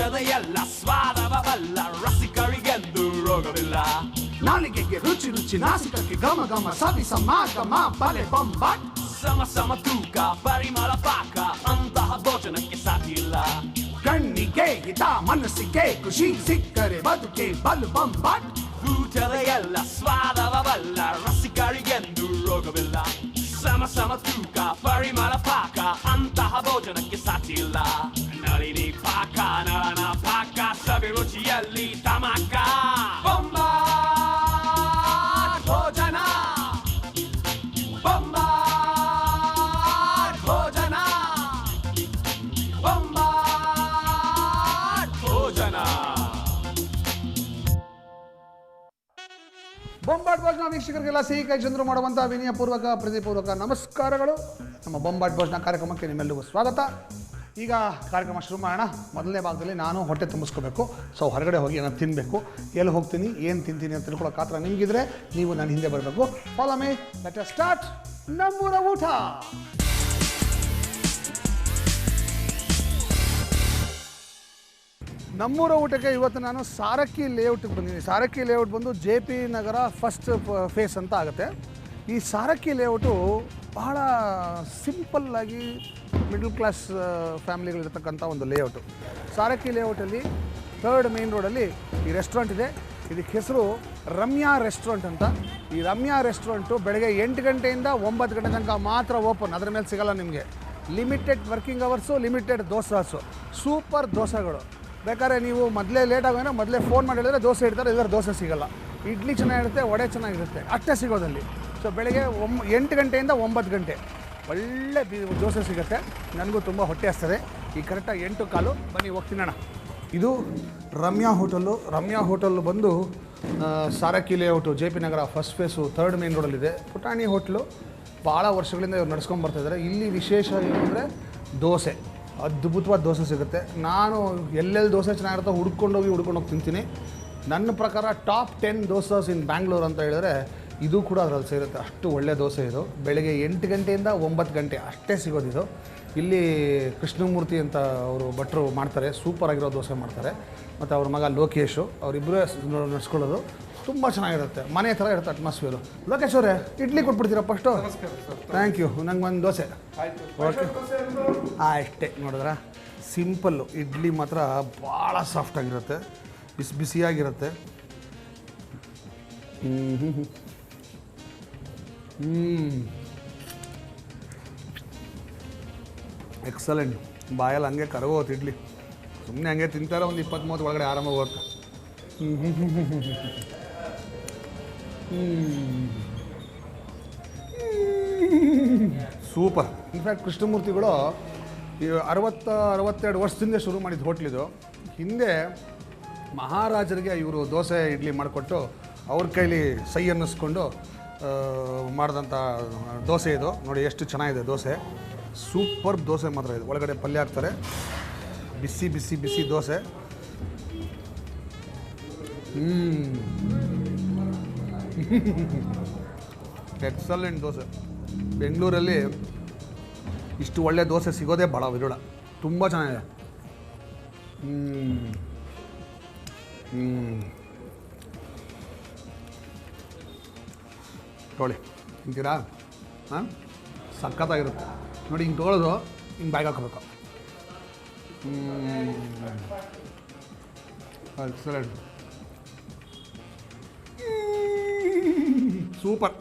ಊಟದ ಎಲ್ಲ ಸ್ವಾದವ ಬಲ್ಲ ರಸಿಕರಿಗೆಂದು ರೋಗವಿಲ್ಲ. ನಾಲಿಗೆಗೆ ರುಚಿ ರುಚಿ, ನಾಸಿಕಕ್ಕೆ ಘಮ ಘಮ, ಸವಿ ಸಮಾಗಮ ಬಲೆ ಬೊಂಬಾಟ್. ಸಮ ಸಮ ತೂಕ ಪರಿಮಳ ಪಾಕ, ಅಂತಹ ಭೋಜನಕ್ಕೆ ಸಾಟಿ ಇಲ್ಲ. ಕಣ್ಣಿಗೆ ಹಿತ ಮನಸ್ಸಿಗೆ ಖುಷಿ, ಸಿಕ್ಕರೆ ಬದುಕೆ ಬಲು ಬೊಂಬಾಟ್. ಊಟದ ಎಲ್ಲ ಸ್ವಾದವ ಬಲ್ಲ ರಸಿಕರಿಗೆಂದು ರೋಗವಿಲ್ಲ. ಸಮ ಸಮ ತೂಕ ಪರಿಮಳ ಪಾಕ, ಅಂತಹ ಭೋಜನಕ್ಕೆ ಸಾಟಿ ಇಲ್ಲ. ನಳಿನಿ ಪಾಕ ನಳನ ಪಾಕ, ಸವಿ ರುಚಿಯಲ್ಲಿ ತಮಕ. ಬೊಂಬಾಟ್ ಭೋಜನ, ಬೊಂಬಾಟ್ ಭೋಜನ, ಬೊಂಬಾಟ್ ಭೋಜನ. ಬೊಂಬಾಟ್ ಭೋಜನ ವೀಕ್ಷಕರಿಗೆಲ್ಲ ಸಿಹಿ ಕೈ ಚಂದ್ರು ಮಾಡುವಂಥ ವಿನಯಪೂರ್ವಕ ಪ್ರೀತಿಪೂರ್ವಕ ನಮಸ್ಕಾರಗಳು. ನಮ್ಮ ಬೊಂಬಾಟ್ ಭೋಜನ ಕಾರ್ಯಕ್ರಮಕ್ಕೆ ನಿಮ್ಮೆಲ್ಲರಿಗೂ ಸ್ವಾಗತ. ಈಗ ಕಾರ್ಯಕ್ರಮ ಶುರು ಮಾಡೋಣ. ಮೊದಲನೇ ಭಾಗದಲ್ಲಿ ನಾನು ಹೊಟ್ಟೆ ತುಂಬಿಸ್ಕೋಬೇಕು. ಸೊ ಹೊರಗಡೆ ಹೋಗಿ ನಾನು ತಿನ್ನಬೇಕು. ಎಲ್ಲಿ ಹೋಗ್ತೀನಿ, ಏನು ತಿಂತೀನಿ ಅಂತ ತಿಳ್ಕೊಳ್ಳೋ ಕಾತ್ರ ನಿಮಗಿದ್ರೆ ನೀವು ನಾನು ಹಿಂದೆ ಬರಬೇಕು. Follow me, let us start ನಮ್ಮೂರ ಊಟ. ನಮ್ಮೂರ ಊಟಕ್ಕೆ ಇವತ್ತು ನಾನು ಸಾರಕ್ಕಿ ಲೇಔಟ್ಗೆ ಬಂದಿದ್ದೀನಿ. ಸಾರಕ್ಕಿ ಲೇಔಟ್ ಬಂದು JP ನಗರ ಫಸ್ಟ್ ಫೇಸ್ ಅಂತ ಆಗುತ್ತೆ. ಈ ಸಾರಕ್ಕಿ ಲೇಔಟು ಬಹಳ ಸಿಂಪಲ್ಲಾಗಿ ಮಿಡಲ್ ಕ್ಲಾಸ್ ಫ್ಯಾಮಿಲಿಗಳಿರ್ತಕ್ಕಂಥ ಒಂದು ಲೇಔಟು. ಸಾರಕ್ಕಿ ಲೇಔಟಲ್ಲಿ 3rd ಮೇನ್ ರೋಡಲ್ಲಿ ಈ ರೆಸ್ಟೋರೆಂಟ್ ಇದೆ. ಇದಕ್ಕೆ ಹೆಸರು ರಮ್ಯಾ ರೆಸ್ಟೋರೆಂಟ್ ಅಂತ. ಈ ರಮ್ಯಾ ರೆಸ್ಟೋರೆಂಟು ಬೆಳಗ್ಗೆ 8 ಗಂಟೆಯಿಂದ 9 ಗಂಟೆ ತನಕ ಮಾತ್ರ ಓಪನ್. ಅದರ ಮೇಲೆ ಸಿಗೋಲ್ಲ ನಿಮಗೆ. Limited working hours, limited dosas, super ದೋಸೆಗಳು. ಬೇಕಾದ್ರೆ ನೀವು ಮೊದಲೇ ಲೇಟ್ ಆಗೋದ್ರೆ ಮೊದಲೇ ಫೋನ್ ಮಾಡಿ ಹೇಳಿದ್ರೆ ದೋಸೆ ಇಡ್ತಾರೆ, ಇಲ್ಲದ್ರೆ ದೋಸೆ ಸಿಗೋಲ್ಲ. ಇಡ್ಲಿ ಚೆನ್ನಾಗಿರುತ್ತೆ, ವಡೆ ಚೆನ್ನಾಗಿರುತ್ತೆ, ಅಷ್ಟೇ ಸಿಗೋದಲ್ಲಿ. ಸೊ ಬೆಳಗ್ಗೆ 8 ಗಂಟೆಯಿಂದ 9 ಗಂಟೆ ಒಳ್ಳೆ ದೋಸೆ ಸಿಗುತ್ತೆ. ನನಗೂ ತುಂಬ ಹೊಟ್ಟೆ ಹಸ್ತದೆ. ಈ ಕರೆಕ್ಟಾಗಿ 8:15 ಬನ್ನಿ ಹೋಗ್ತೀನಣ್ಣ. ಇದು ರಮ್ಯಾ ಹೋಟೆಲ್ಲು. ರಮ್ಯಾ ಹೋಟೆಲ್ಲು ಬಂದು ಸಾರಕ್ಕಿ ಲೇಔಟು JP ನಗರ ಫಸ್ಟ್ ಫೇಸು 3rd ಮೇನ್ ರೋಡಲ್ಲಿದೆ. ಪುಟಾಣಿ ಹೋಟ್ಲು. ಭಾಳ ವರ್ಷಗಳಿಂದ ಇವ್ರು ನಡ್ಸ್ಕೊಂಡು ಬರ್ತಾಯಿದ್ದಾರೆ. ಇಲ್ಲಿ ವಿಶೇಷ ಏನಂದರೆ ದೋಸೆ, ಅದ್ಭುತವಾದ ದೋಸೆ ಸಿಗುತ್ತೆ. ನಾನು ಎಲ್ಲೆಲ್ಲಿ ದೋಸೆ ಚೆನ್ನಾಗಿರುತ್ತೋ ಹುಡ್ಕೊಂಡೋಗಿ ತಿಂತೀನಿ. ನನ್ನ ಪ್ರಕಾರ ಟಾಪ್ 10 ದೋಸಾಸ್ ಇನ್ ಬ್ಯಾಂಗ್ಳೂರ್ ಅಂತ ಹೇಳಿದ್ರೆ ಇದು ಕೂಡ ಅದರಲ್ಲಿ ಸೇರುತ್ತೆ. ಅಷ್ಟು ಒಳ್ಳೆ ದೋಸೆ ಇದು. ಬೆಳಗ್ಗೆ 8 ಗಂಟೆಯಿಂದ 9 ಗಂಟೆ ಅಷ್ಟೇ ಸಿಗೋದಿದು. ಇಲ್ಲಿ ಕೃಷ್ಣಮೂರ್ತಿ ಅಂತ ಅವರು ಭಟ್ರು ಮಾಡ್ತಾರೆ, ಸೂಪರಾಗಿರೋ ದೋಸೆ ಮಾಡ್ತಾರೆ. ಮತ್ತು ಅವ್ರ ಮಗ ಲೋಕೇಶು, ಅವರಿಬ್ಬರೇ ನಡೆಸ್ಕೊಳ್ಳೋದು. ತುಂಬ ಚೆನ್ನಾಗಿರುತ್ತೆ, ಮನೆ ಥರ ಇರುತ್ತೆ ಅಟ್ಮಾಸ್ಫಿಯರು. ಲೋಕೇಶ್ ಅವರೇ, ಇಡ್ಲಿ ಕೊಟ್ಬಿಡ್ತೀರಾ ಫಸ್ಟು? Thank you. ನಂಗೆ ಒಂದು ದೋಸೆ. ಓಕೆ, ಅಷ್ಟೇ. ನೋಡಿದ್ರ ಸಿಂಪಲ್ಲು. ಇಡ್ಲಿ ಮಾತ್ರ ಭಾಳ ಸಾಫ್ಟಾಗಿರುತ್ತೆ, ಬಿಸಿಯಾಗಿರುತ್ತೆ. ಎಕ್ಸಲೆಂಟ್. ಬಾಯಲ್ಲಿ ಹಂಗೆ ಕರಗೋತು ಇಡ್ಲಿ. ಸುಮ್ಮನೆ ಹಂಗೆ ತಿಂತಾರೆ, ಒಂದು 20-30 ಒಳಗಡೆ ಆರಾಮಾಗಿ ಹೋಗುತ್ತೆ. ಸೂಪರ್. ಇನ್ಫ್ಯಾಕ್ಟ್ ಕೃಷ್ಣಮೂರ್ತಿಗಳು 60-62 ವರ್ಷದಿಂದ ಶುರು ಮಾಡಿದ ಹೋಟ್ಲಿದು. ಹಿಂದೆ ಮಹಾರಾಜರಿಗೆ ಇವರು ದೋಸೆ ಇಡ್ಲಿ ಮಾಡಿಕೊಟ್ಟು ಅವ್ರ ಕೈಲಿ ಸೈ ಅನ್ನಿಸ್ಕೊಂಡು ಮಾಡಿದಂಥ ದೋಸೆ ಇದು. ನೋಡಿ ಎಷ್ಟು ಚೆನ್ನಾಗಿದೆ ದೋಸೆ. ಸೂಪರ್ ದೋಸೆ ಮಾತ್ರ ಇದು. ಒಳಗಡೆ ಪಲ್ಯ ಹಾಕ್ತಾರೆ. ಬಿಸಿ ಬಿಸಿ ಬಿಸಿ ದೋಸೆ. ಎಕ್ಸಲೆಂಟ್ ದೋಸೆ. ಬೆಂಗಳೂರಲ್ಲಿ ಇಷ್ಟು ಒಳ್ಳೆ ದೋಸೆ ಸಿಗೋದೇ ಭಾಳ ವಿರಳ. ತುಂಬ ಚೆನ್ನಾಗಿದೆ. ತೊಗೊಳ್ಳಿ, ತಿಂತೀರಾ? ಹಾಂ, ಸಖತ್ತಾಗಿರುತ್ತೆ. ನೋಡಿ, ಹಿಂಗೆ ತೊಗೊಳ್ಳೋದು, ಹಿಂಗೆ ಬ್ಯಾಗ್ ಹಾಕೋಬೇಕು. Excellent, super.